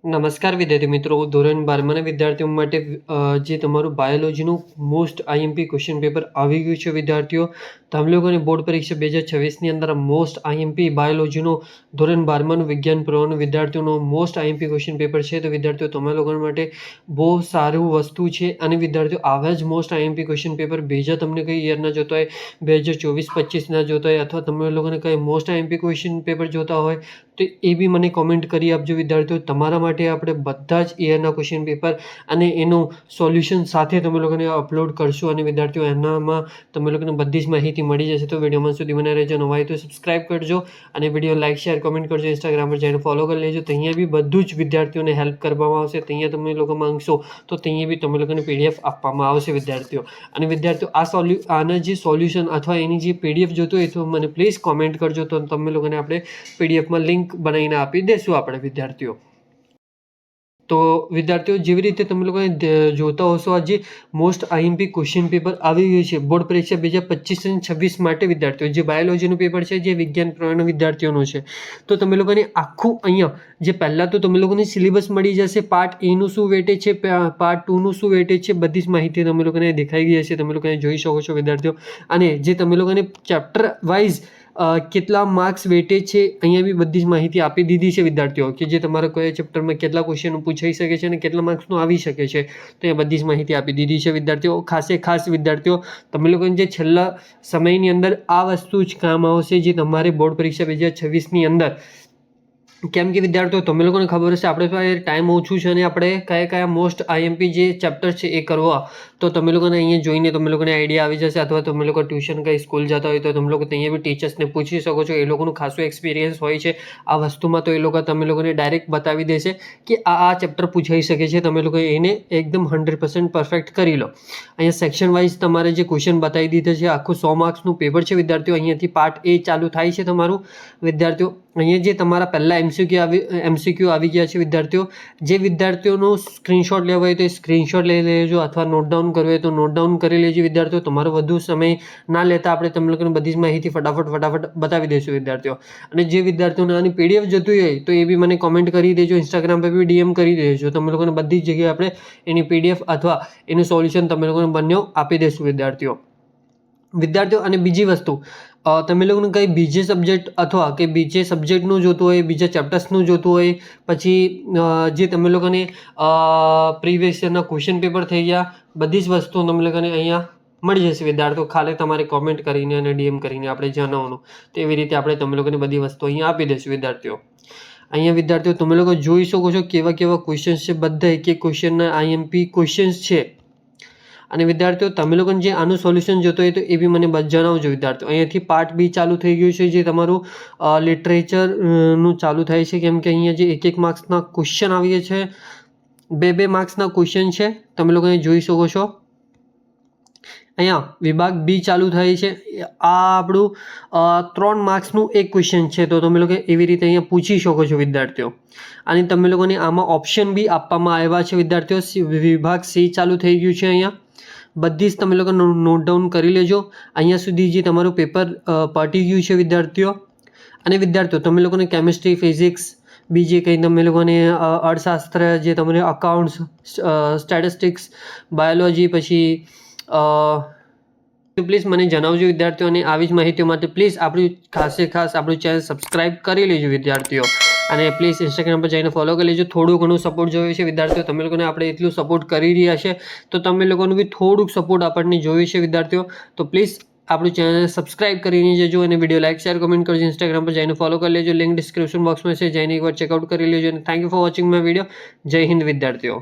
નમસ્કાર વિદ્યાર્થી મિત્રો, ધોરણ 12ના વિદ્યાર્થીઓ માટે જે તમારું બાયોલોજીનું મોસ્ટ આઈએમપી ક્વેશ્ચન પેપર આવી ગયું છે. વિદ્યાર્થીઓ, તમે લોકોને બોર્ડ પરીક્ષા 2026ની અંદર મોસ્ટ આઈએમપી બાયોલોજીનો ધોરણ 12માનું વિજ્ઞાન પ્રવાહનું વિદ્યાર્થીઓનો મોસ્ટ આઈએમપી ક્વેશ્ચન પેપર છે. તો વિદ્યાર્થીઓ, તમે લોકો માટે બહુ સારું વસ્તુ છે. અને વિદ્યાર્થીઓ, આવા જ મોસ્ટ આઈએમપી ક્વેશ્ચન પેપર બીજા તમને કઈ યરના જોતા હોય, 2024-25ના જોતા હોય, અથવા તમે લોકોને કઈ મોસ્ટ આઈએમપી ક્વેશ્ચન પેપર જોતા હોય તો એ બી મને કોમેન્ટ કરી આપજો. વિદ્યાર્થીઓ, તમારા માટે આપણે બધા જ યરના ક્વેશ્ચન પેપર અને એનું સોલ્યુશન સાથે તમે લોકોને અપલોડ કરશું. અને વિદ્યાર્થીઓ, એનામાં તમે લોકોને બધી જ માહિતી મળી જશે. તો વિડીયોમાં સુધી બને રહેજો. નવા હોય તો સબસ્ક્રાઇબ કરજો અને વિડીયો લાઇક, શેર, કોમેન્ટ કરજો. ઇન્સ્ટાગ્રામ પર જઈને ફોલો કરી લેજો. ત્યાં બી બધું જ વિદ્યાર્થીઓને હેલ્પ કરવામાં આવશે. ત્યાં તમે લોકો માંગશો તો ત્યાં બી તમે લોકોને PDF આપવામાં આવશે. વિદ્યાર્થીઓ અને વિદ્યાર્થીઓ, આના જે સોલ્યુશન અથવા એની જે PDF જોતો હોય તો મને પ્લીઝ કોમેન્ટ કરજો. તો તમે લોકોને આપણે PDFમાં લિંક બનાવીને આપી દેશું આપણે. વિદ્યાર્થીઓ, તો વિદ્યાર્થીઓ, જેવી રીતે તમે લોકોને જોતા હશો, આજે મોસ્ટ આઈએમપી ક્વેશ્ચન પેપર આવી ગયું છે બોર્ડ પરીક્ષા 2025 અને 26 માટે. વિદ્યાર્થીઓ, જે બાયોલોજીનું પેપર છે, જે વિજ્ઞાન પ્રવાહના વિદ્યાર્થીઓનું છે, તો તમે લોકોને આખું અહીંયા જે પહેલાં તો તમે લોકોને સિલેબસ મળી જશે. પાર્ટ એનું શું વેટેજ છે, પાર્ટ 2નું શું વેટેજ છે, બધી જ માહિતી તમે લોકોને દેખાઈ ગઈ હશે. તમે લોકોને જોઈ શકો છો. વિદ્યાર્થીઓ, અને જે તમે લોકોને ચેપ્ટર વાઇઝ કેટલા માર્ક્સ વેટેજ છે, અહીંયા બી બધી જ માહિતી આપી દીધી છે. વિદ્યાર્થીઓ, કે જે તમારા કયા ચેપ્ટરમાં કેટલા ક્વેશ્ચન પૂછાઈ શકે છે અને કેટલા માર્ક્સનું આવી શકે છે, તો એ બધી જ માહિતી આપી દીધી છે. વિદ્યાર્થીઓ, ખાસ વિદ્યાર્થીઓ, તમે લોકોને જે છેલ્લા સમયની અંદર આ વસ્તુ જ કામ આવશે, જે તમારે બોર્ડ પરીક્ષા 2026ની અંદર. કેમ કે વિદ્યાર્થીઓ, તમે લોકોને ખબર હશે, આપણે પાસે ટાઈમ ઓછું છે અને આપણે કયા મોસ્ટ આઈએમપી જે ચેપ્ટર છે એ કરવા, તો તમે લોકોને અહીંયા જોઈને તમે લોકોને આઈડિયા આવી જશે. અથવા તમે લોકો ટ્યુશન કંઈ સ્કૂલ જતા હોય તો તમે લોકો ત્યાં બી ટીચર્સને પૂછી શકો છો. એ લોકોનું ખાસું એક્સપિરિયન્સ હોય છે આ વસ્તુમાં, તો એ લોકો તમે લોકોને ડાયરેક્ટ બતાવી દેશે કે આ ચેપ્ટર પૂછાઈ શકે છે. તમે લોકો એને એકદમ 100% પરફેક્ટ કરી લો. અહીંયા સેક્શન વાઇઝ તમારે જે ક્વેશ્ચન બતાવી દીધા છે, આખું 100 માર્ક્સનું પેપર છે. વિદ્યાર્થીઓ, અહીંયાથી પાર્ટ A ચાલુ થાય છે તમારું. વિદ્યાર્થીઓ, અહીંયા જે તમારા પહેલાં MCQ આવી ગયા છે. વિદ્યાર્થીઓ, જે વિદ્યાર્થીઓનો સ્ક્રીનશોટ લેવો હોય તો સ્ક્રીનશોટ લઈ લેજો, અથવા નોટ ડાઉન કરવો હોય તો નોટ ડાઉન કરી લેજો. વિદ્યાર્થીઓ, તમારો વધુ સમય ના લેતા આપણે તમને લોકોને બધી જ માહિતી ફટાફટ બતાવી દઈશું. વિદ્યાર્થીઓ, અને જે વિદ્યાર્થીઓને આની PDF જોતું હોય તો એ બી મને કોમેન્ટ કરી દેજો. ઇન્સ્ટાગ્રામ પર બી DM કરી દેજો. તમે લોકોને બધી જ જગ્યાએ આપણે એની PDF અથવા એનું સોલ્યુશન તમે લોકોને બંને આપી દઈશું. વિદ્યાર્થીઓ, અને બીજી વસ્તુ, તમે લોકોને કંઈ બીજે સબ્જેક્ટ અથવા કે બીજે સબ્જેક્ટનું જોતું હોય, બીજા ચેપ્ટર્સનું જોતું હોય, પછી જે તમે લોકોને પ્રીવિયસ યરના ક્વેશ્ચન પેપર થઈ ગયા, બધી જ વસ્તુઓ તમે લોકોને અહીંયા મળી જશે. વિદ્યાર્થીઓ, ખાલી તમારે કોમેન્ટ કરીને અને DM કરીને આપણે જણાવવાનું. તો એવી રીતે આપણે તમે લોકોને બધી વસ્તુઓ અહીંયા આપી દઈશું. વિદ્યાર્થીઓ, અહીંયા વિદ્યાર્થીઓ, તમે લોકો જોઈ શકો છો કેવા ક્વેશ્ચન્સ છે. બધા એક ક્વેશ્ચનના IMP ક્વેશ્ચન્સ છે. અને વિદ્યાર્થીઓ, તમે લોકોને જે આનું સોલ્યુશન જોતો હોય તો એ બી મને જણાવજો. વિદ્યાર્થીઓ, અહીંયાથી પાર્ટ B ચાલુ થઈ ગયું છે, જે તમારું લિટરેચરનું ચાલુ થાય છે. કેમ કે અહીંયા જે 1 માર્ક્સના ક્વેશ્ચન આવીએ છે, 2 માર્ક્સના ક્વેશ્ચન છે. તમે લોકો અહીં જોઈ શકો છો. અહીંયા વિભાગ B ચાલુ થાય છે. આ આપણું 3 માર્ક્સનું એક ક્વેશ્ચન છે. તો તમે લોકો એવી રીતે અહીંયા પૂછી શકો છો. વિદ્યાર્થીઓ, અને તમે લોકોને આમાં ઓપ્શન બી આપવામાં આવ્યા છે. વિદ્યાર્થીઓ, વિભાગ C ચાલુ થઈ ગયું છે. અહીંયા બધી જ તમે લોકો નોટ ડાઉન કરી લેજો. અહીંયા સુધી જે તમારું પેપર પતી ગયું છે. વિદ્યાર્થીઓ, અને વિદ્યાર્થીઓ, તમે લોકોને કેમિસ્ટ્રી, ફિઝિક્સ, બીજે કંઈ તમે લોકોને અર્થશાસ્ત્ર, જે તમને અકાઉન્ટ્સ, સ્ટેટિસ્ટિક્સ, બાયોલોજી, પછી પ્લીઝ મને જણાવજો. વિદ્યાર્થીઓ, અને આવી જ માહિતીઓ માટે પ્લીઝ ખાસ આપણું ચેનલ સબસ્ક્રાઈબ કરી લેજો. વિદ્યાર્થીઓ, અને પ્લીઝ ઇન્સ્ટાગ્રામ પર જઈને ફોલો કરી લેજો. થોડું ઘણું સપોર્ટ જોઈએ છે. વિદ્યાર્થીઓ, તમે લોકોને આપણે એટલું સપોર્ટ કરી રહ્યા છે, તો તમે લોકોનું બી થોડુંક સપોર્ટ આપણને જોઈએ છે. વિદ્યાર્થીઓ, તો પ્લીઝ આપણું ચેનલ સબસ્ક્રાઇબ કરીને જજો અને વિડીયો લાઇક, શેર, કોમેન્ટ કરજો. ઇન્સ્ટાગ્રામ પર જઈને ફોલો કરી લેજો. લિંક ડિસ્ક્રિપ્શન બોક્સમાં છે, જઈને એકવાર ચેકઆઉટ કરી લેજો. અને thank you for watching my video. જય હિન્દ વિદ્યાર્થીઓ.